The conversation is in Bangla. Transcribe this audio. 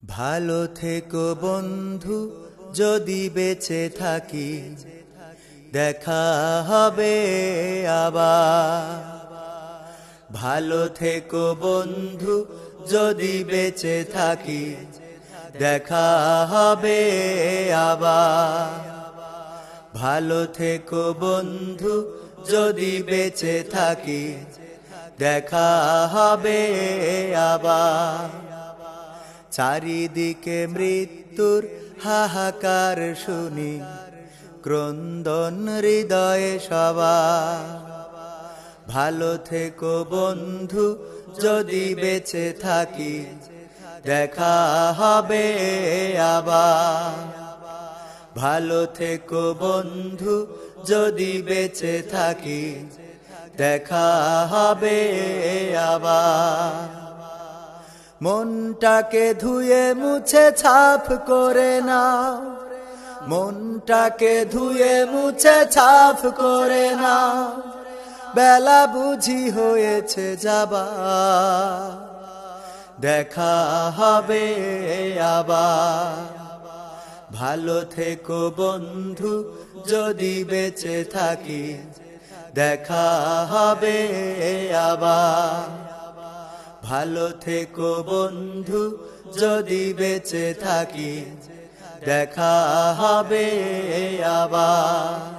ভালো থেকো বন্ধু, যদি বেঁচে থাকি দেখা হবে আবার। ভালো থেকো বন্ধু, যদি বেঁচে থাকি দেখা হবে আবার। ভালো থেকো বন্ধু, যদি বেঁচে থাকি দেখা হবে আবার। চারিদিকে মৃত্যুর হাহাকার শুনি, ক্রন্দন হৃদয়ে সবার। ভালো থেকো বন্ধু, যদি বেঁচে থাকি দেখা হবে আবার। ভালো থেকো বন্ধু, যদি বেঁচে থাকি দেখা হবে আবার। মনটাকে ধুয়ে মুছে ছাপ করে নাও, মনটাকে ধুয়ে মুছে ছাপ করে নাও, বেলা বুঝি হয়েছে যাবার। দেখা হবে আবার। ভালো থেকো বন্ধু, যদি বেঁচে থাকি দেখা হবে আবার। ভালো থেকো বন্ধু, যদি বেঁচে থাকি দেখা হবে আবার।